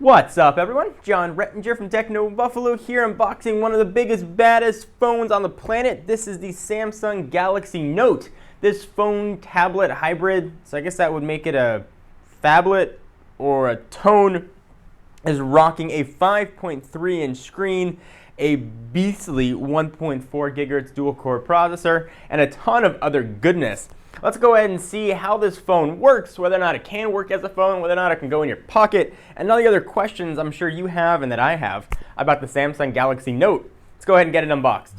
What's up, everyone? John Rettinger from Techno Buffalo here, unboxing one of the biggest, baddest phones on the planet. This is the Samsung Galaxy Note. This phone tablet hybrid, so I guess that would make it a phablet or a tone, is rocking a 5.3-inch screen, a beastly 1.4 gigahertz dual-core processor, and a ton of other goodness. Let's go ahead and see how this phone works, whether or not it can work as a phone, whether or not it can go in your pocket, and all the other questions I'm sure you have and that I have about the Samsung Galaxy Note. Let's go ahead and get it unboxed.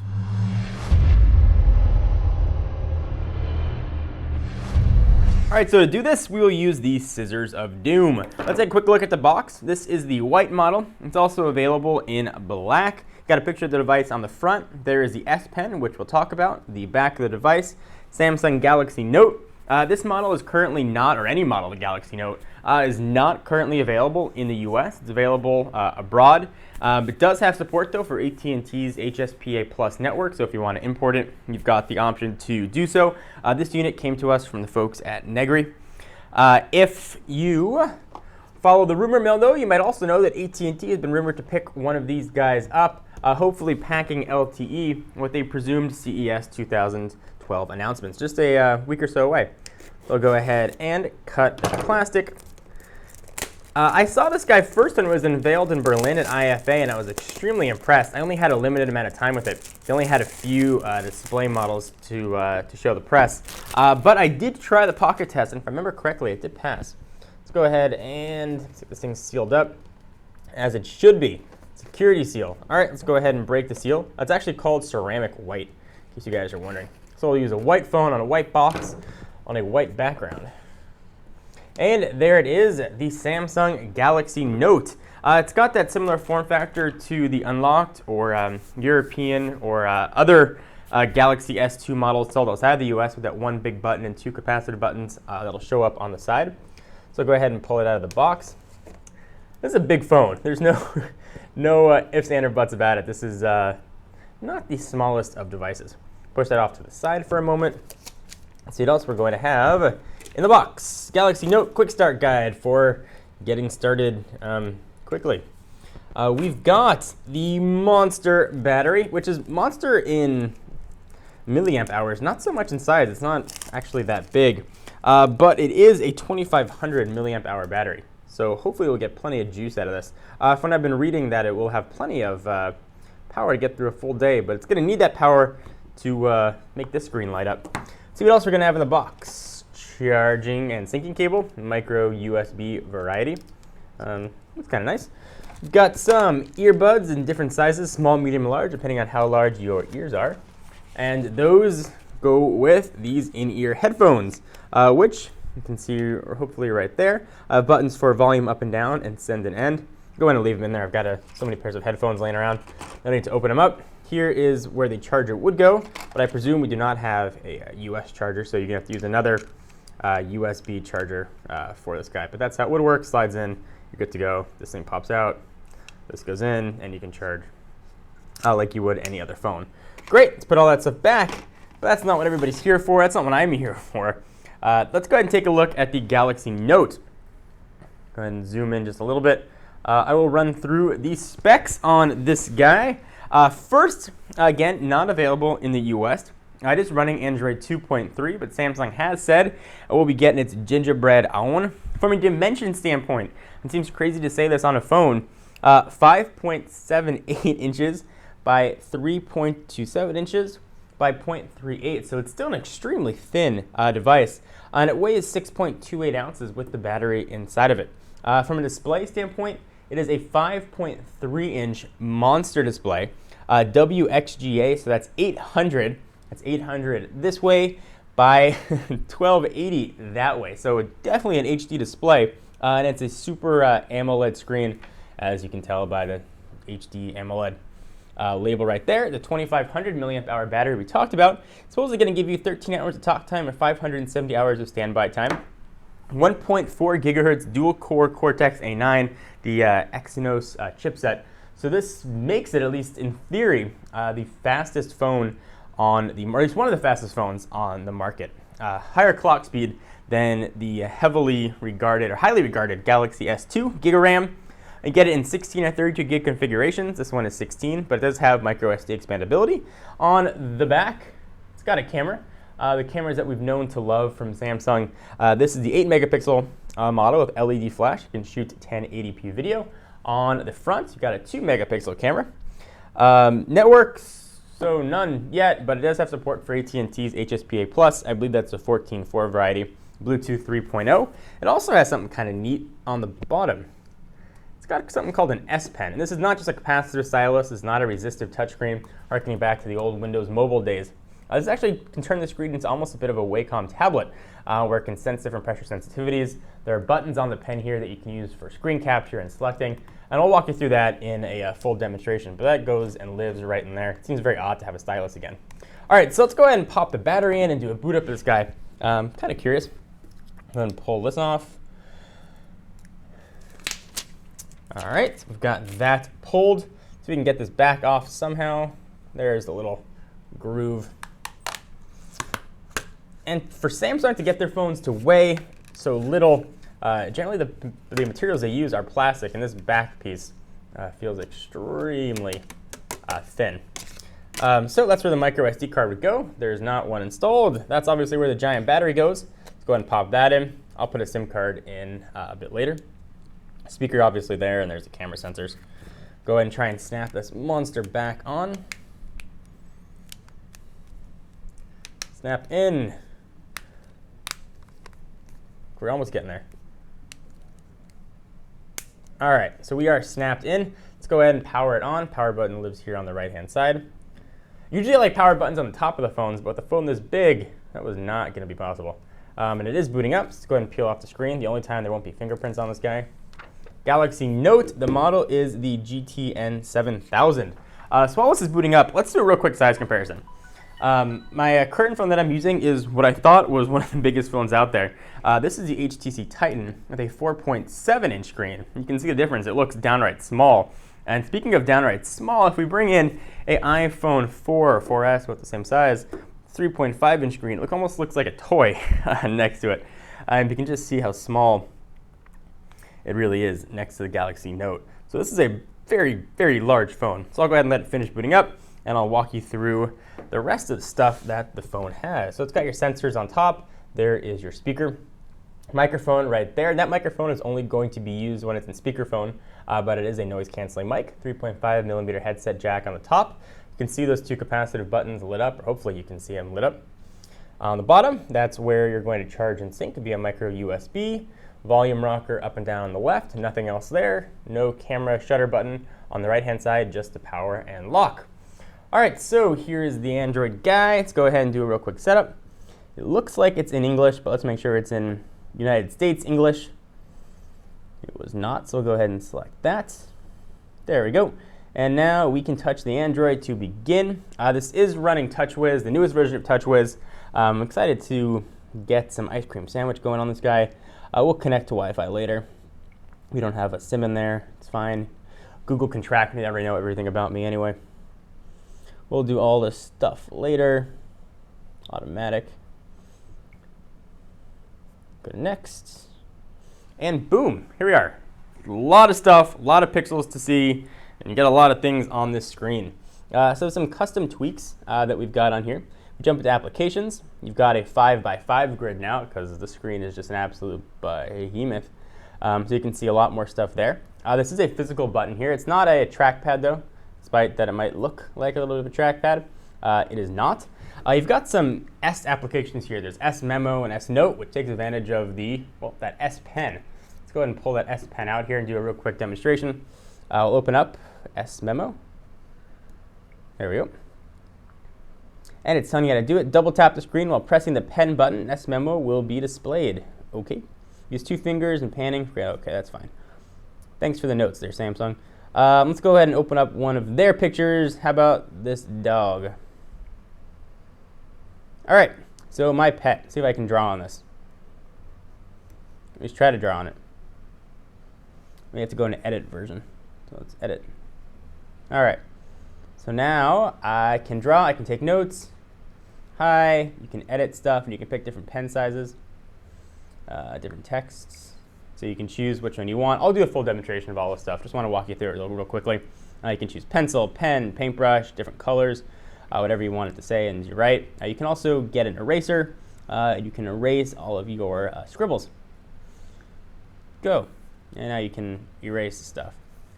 Alright, so to do this, we will use the Scissors of Doom. Let's take a quick look at the box. This is the white model. It's also available in black. Got a picture of the device on the front. There is the S Pen, which we'll talk about. The back of the device, Samsung Galaxy Note. This model is currently not, or any model of the Galaxy Note, is not currently available in the US. It's available abroad. It does have support, though, for AT&T's HSPA Plus network, so if you want to import it, you've got the option to do so. This unit came to us from the folks at Negri. If you follow the rumor mill, though, you might also know that AT&T has been rumored to pick one of these guys up, hopefully packing LTE, what they presumed CES 2012 announcements, just a week or so away. So I'll go ahead and cut the plastic. I saw this guy first when it was unveiled in Berlin at IFA, and I was extremely impressed. I only had a limited amount of time with it. They only had a few display models to show the press. But I did try the pocket test, and if I remember correctly, it did pass. Let's go ahead and see if this thing's sealed up, as it should be. Security seal. All right, let's go ahead and break the seal. It's actually called ceramic white, in case you guys are wondering. So we'll use a white phone on a white box on a white background. And there it is, the Samsung Galaxy Note. It's got that similar form factor to the Unlocked or European or other Galaxy S2 models sold outside the US, with that one big button and two capacitor buttons that'll show up on the side. So go ahead and pull it out of the box. This is a big phone. There's no ifs, ands, or buts about it. This is not the smallest of devices. Push that off to the side for a moment. Let's see what else we're going to have in the box. Galaxy Note Quick Start Guide for getting started quickly. We've got the Monster battery, which is Monster in milliamp hours, not so much in size. It's not actually that big, but it is a 2500 milliamp hour battery. So hopefully we'll get plenty of juice out of this. From what I've been reading, that it will have plenty of power to get through a full day, but it's going to need that power to make this screen light up. See what else we're going to have in the box. Charging and syncing cable, micro USB variety. That's kind of nice. We've got some earbuds in different sizes, small, medium, and large, depending on how large your ears are. And those go with these in-ear headphones, which you can see hopefully right there. Buttons for volume up and down and send and end. Go ahead and leave them in there. I've got so many pairs of headphones laying around. No need to open them up. Here is where the charger would go, but I presume we do not have a US charger, so you're going to have to use another USB charger for this guy. But that's how it would work. Slides in, you're good to go. This thing pops out, this goes in, and you can charge like you would any other phone. Great, let's put all that stuff back, but that's not what everybody's here for. That's not what I'm here for. Let's go ahead and take a look at the Galaxy Note. Go ahead and zoom in just a little bit. I will run through the specs on this guy. First, again, not available in the US. It is running Android 2.3, but Samsung has said it will be getting its gingerbread on. From a dimension standpoint, it seems crazy to say this on a phone, 5.78 inches by 3.27 inches by 0.38, so it's still an extremely thin device, and it weighs 6.28 ounces with the battery inside of it. From a display standpoint, it is a 5.3-inch monster display, WXGA, so that's 800. That's 800 this way by 1280 that way. So definitely an HD display, and it's a super AMOLED screen, as you can tell by the HD AMOLED label right there. The 2500 milliamp hour battery we talked about, supposedly going to give you 13 hours of talk time and 570 hours of standby time. 1.4 gigahertz dual core Cortex A9, the Exynos chipset. So this makes it, at least in theory, the fastest phone on the, or at least one of the fastest phones on the market. Higher clock speed than the heavily regarded or highly regarded Galaxy S2 Giga RAM, You get it in 16 or 32 gig configurations. This one is 16, but it does have micro SD expandability. On the back, it's got a camera. The cameras that we've known to love from Samsung. This is the 8 megapixel model with LED flash. You can shoot 1080p video. On the front, you've got a 2 megapixel camera. Networks, so none yet, but it does have support for AT&T's HSPA Plus. I believe that's a 14.4 variety. Bluetooth 3.0. It also has something kind of neat on the bottom. It's got something called an S Pen. And this is not just a capacitor stylus. It's not a resistive touchscreen, harkening back to the old Windows Mobile days. This actually can turn the screen into almost a bit of a Wacom tablet, where it can sense different pressure sensitivities. There are buttons on the pen here that you can use for screen capture and selecting. And I'll walk you through that in a full demonstration. But that goes and lives right in there. It seems very odd to have a stylus again. All right, so let's go ahead and pop the battery in and do a boot up of this guy. Kind of curious. Go ahead and pull this off. All right, so we've got that pulled. So we can get this back off somehow. There's the little groove. And for Samsung to get their phones to weigh so little, generally the materials they use are plastic, and this back piece feels extremely thin. So that's where the micro SD card would go. There's not one installed. That's obviously where the giant battery goes. Let's go ahead and pop that in. I'll put a SIM card in a bit later. Speaker obviously there, and there's the camera sensors. Go ahead and try and snap this monster back on. Snap in. We're almost getting there. All right, so we are snapped in. Let's go ahead and power it on. Power button lives here on the right-hand side. Usually I like power buttons on the top of the phones, but with a phone this big, that was not going to be possible. And it is booting up, so let's go ahead and peel off the screen. The only time there won't be fingerprints on this guy. Galaxy Note, the model is the GTN 7000. So while this is booting up, let's do a real quick size comparison. My current phone that I'm using is what I thought was one of the biggest phones out there. This is the HTC Titan with a 4.7-inch screen. You can see the difference. It looks downright small. And speaking of downright small, if we bring in an iPhone 4 or 4S with the same size, 3.5-inch screen, it almost looks like a toy next to it. And you can just see how small it really is next to the Galaxy Note. So this is a very, very large phone. So I'll go ahead and let it finish booting up, and I'll walk you through the rest of the stuff that the phone has. So it's got your sensors on top. There is your speaker. Microphone right there. And that microphone is only going to be used when it's in speakerphone, but it is a noise canceling mic. 3.5 millimeter headset jack on the top. You can see those two capacitive buttons lit up, or hopefully you can see them lit up. On the bottom, that's where you're going to charge and sync via micro USB. Volume rocker up and down on the left, nothing else there. No camera shutter button on the right-hand side, just the power and lock. All right, so here's the Android guy. Let's go ahead and do a real quick setup. It looks like it's in English, but let's make sure it's in United States English. It was not, so we'll go ahead and select that. There we go. And now we can touch the Android to begin. This is running TouchWiz, the newest version of TouchWiz. I'm excited to get some ice cream sandwich going on this guy. We'll connect to Wi-Fi later. We don't have a SIM in there. It's fine. Google can track me. They already know everything about me anyway. We'll do all this stuff later. Automatic. Go to next. And boom, here we are. A lot of stuff, a lot of pixels to see, and you get a lot of things on this screen. So some custom tweaks that we've got on here. We jump into applications. You've got a 5x5 grid now because the screen is just an absolute behemoth. So you can see a lot more stuff there. This is a physical button here. It's not a trackpad though, despite that it might look like a little bit of a trackpad. It is not. You've got some S applications here. There's S Memo and S Note, which takes advantage of that S Pen. Let's go ahead and pull that S Pen out here and do a real quick demonstration. I'll open up S Memo. There we go. And it's telling you how to do it. Double tap the screen while pressing the pen button. S Memo will be displayed. Okay. Use 2 fingers and panning. Yeah, okay, that's fine. Thanks for the notes there, Samsung. Let's go ahead and open up one of their pictures. How about this dog? All right, so my pet. See if I can draw on this. Let's try to draw on it. We have to go into edit version. So let's edit. All right. So now I can draw, I can take notes. Hi, you can edit stuff and you can pick different pen sizes, different texts. So you can choose which one you want. I'll do a full demonstration of all this stuff. Just want to walk you through it real quickly. You can choose pencil, pen, paintbrush, different colors, whatever you want it to say, and you write. You can also get an eraser. You can erase all of your scribbles. Go. And now you can erase stuff.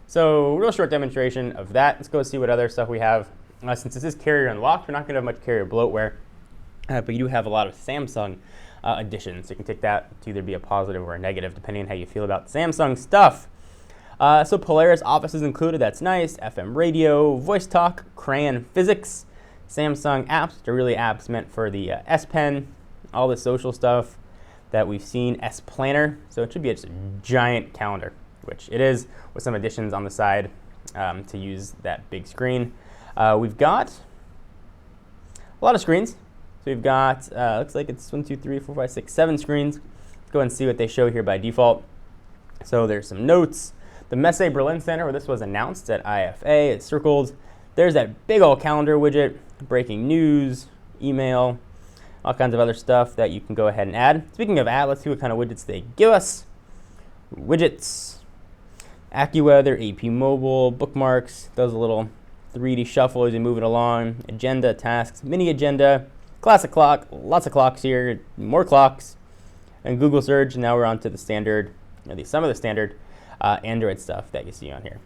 So real short demonstration of that. Let's go see what other stuff we have. Since this is carrier unlocked, we're not going to have much carrier bloatware, but you do have a lot of Samsung editions. So you can take that to either be a positive or a negative, depending on how you feel about Samsung stuff. So Polaris Office is included. That's nice. FM radio, voice talk, Crayon Physics, Samsung apps, which are really apps meant for the S Pen, all the social stuff that we've seen, S Planner. So it should be just a giant calendar, which it is, with some additions on the side to use that big screen. We've got a lot of screens. So we've got, looks like it's 1, 2, 3, 4, 5, 6, 7 screens. Let's go ahead and see what they show here by default. So there's some notes. The Messe Berlin Center, where this was announced at IFA, it's circled. There's that big old calendar widget, breaking news, email, all kinds of other stuff that you can go ahead and add. Speaking of add, let's see what kind of widgets they give us. Widgets, AccuWeather, AP Mobile, bookmarks, does a little 3D shuffle as you move it along, agenda, tasks, mini agenda, classic clock, lots of clocks here, more clocks, and Google search. And now we're on to the standard, some of the standard Android stuff that you see on here.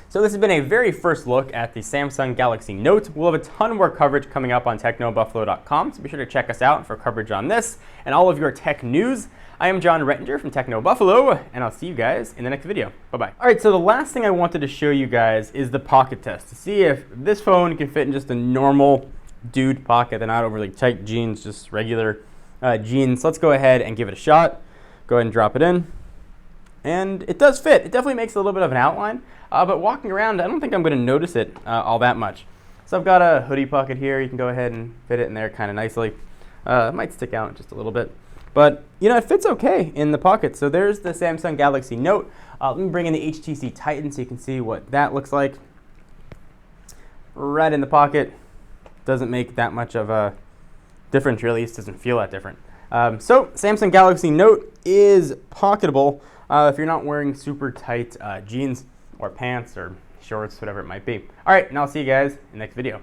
So this has been a very first look at the Samsung Galaxy Note. We'll have a ton more coverage coming up on technobuffalo.com, so be sure to check us out for coverage on this and all of your tech news. I am John Rettinger from Techno Buffalo, and I'll see you guys in the next video. Bye-bye. All right, so the last thing I wanted to show you guys is the pocket test to see if this phone can fit in just a normal dude pocket. They're not overly tight jeans, just regular jeans. So let's go ahead and give it a shot. Go ahead and drop it in. And it does fit. It definitely makes a little bit of an outline, but walking around, I don't think I'm going to notice it all that much. So I've got a hoodie pocket here. You can go ahead and fit it in there kind of nicely. It might stick out just a little bit, but it fits okay in the pocket. So there's the Samsung Galaxy Note. Let me bring in the HTC Titan so you can see what that looks like. Right in the pocket. Doesn't make that much of a difference, really. It doesn't feel that different. So Samsung Galaxy Note is pocketable if you're not wearing super tight jeans or pants or shorts, whatever it might be. All right, and I'll see you guys in the next video.